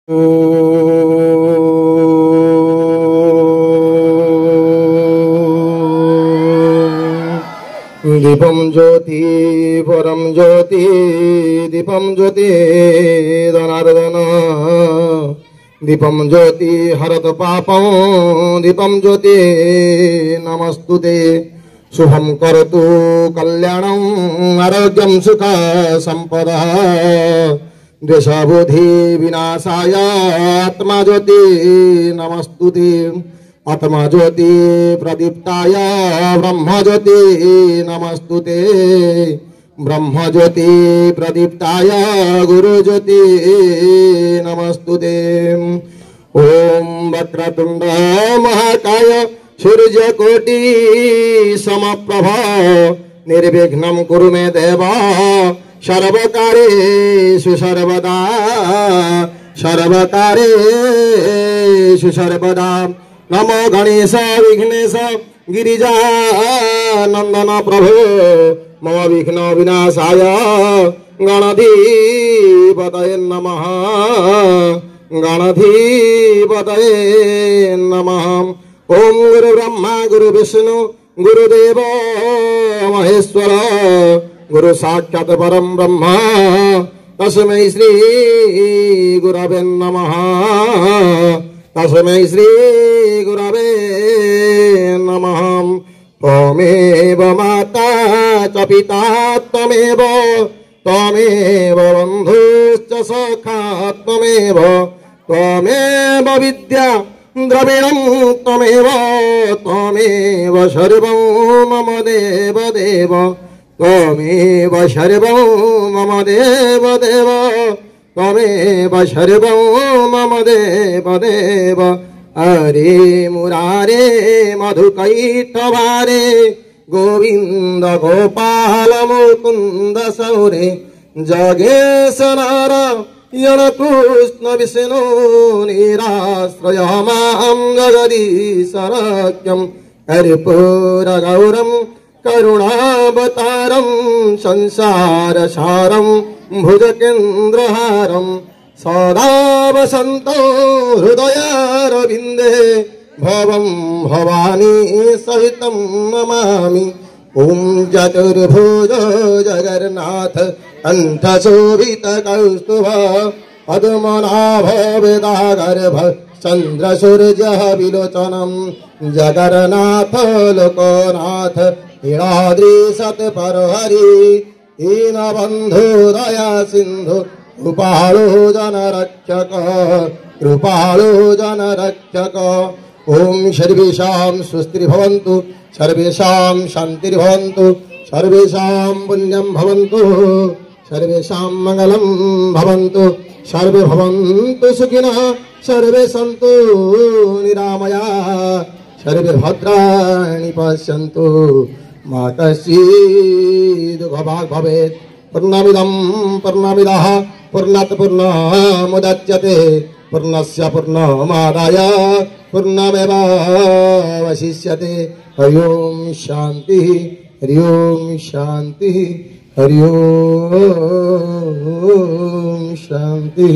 दीपम ज्योति परम ज्योति दीपम ज्योति धनार्दन दीपम ज्योति हरत पापं दीपम ज्योति नमस्तुते शुभम करतु कल्याणं आरोग्यं सुख संपदा द्वेषबुद्धि विनाशाय आत्मा ज्योति नमस्तुते आत्मा ज्योति प्रदीप्ताय ब्रह्म ज्योति नमस्तुते ब्रह्म ज्योति प्रदीप्ताय गुरु ज्योति नमस्तुते ओम वक्रतुंड महाकाय सूर्यकोटि समप्रभ निर्विघ्नं कुरु मे देव सर्वकार्येषु सर्वदा सर्वकार्येषु सर्वदा नमो गणेश विघ्नेश गिरिजानंदन प्रभो मम विघ्न विनाशाय गणधीपतये नमः गणधीपतये नमः ओम गुरु ब्रह्मा गुरु विष्णु गुरुदेव महेश्वर गुरु साक्षात् परम ब्रह्म तस्मै श्री गुरवे नमः तस्मै श्री गुरवे नमः त्वमेव माता च पिता त्वमेव त्वमेव बन्धुश्च सखा त्वमेव त्वमेव विद्या द्रविणं त्वमेव त्वमेव सर्वं मम देव देव त्वमेव सर्वं मम देव देव त्वमेव सर्वं मम देव देव हरे मुरारे मधुकैटभारे गोविंद गोपाल मुकुंद सौरे जगेश नारायण कृष्ण विष्णु निराश्रयमां जगदीशरक्यं कर्पूरगौरं करुणावतारं संसारसारं भुजकेन्द्रहारं सदा वसन्तो हृदयारविन्दे भवं भवानी सहितं नमामि ओम चतुर्भुज जगन्नाथ कंठशोभित कौस्तुभ पद्मनाभ वेदागर्भ चंद्र सूर्य विलोचनम जगन्नाथ लोकनाथ नीलाद्रिशत परहरि दीनबंधु दया सिंधु कृपालु जन रक्षक ओम सर्वेषां स्वस्तिर्भवन्तु सर्वेषां शान्तिर्भवन्तु सर्वेषां पुण्यं भवन्तु सर्वेषां मंगलं भवन्तु सर्वे भवन्तु सुखिनः सर्वे सन्तु निरामया सर्वे भद्राणि पश्यन्तु मा कश्चित् दुःखभाग् भवेत् पूर्णमिदं पूर्णमिदः पूर्णात् पूर्णमुदच्यते पूर्णस्य पूर्णमादाय पूर्णमेवावशिष्यते हरि ओम शांति हरि ओम शांति हरि ओम शांति।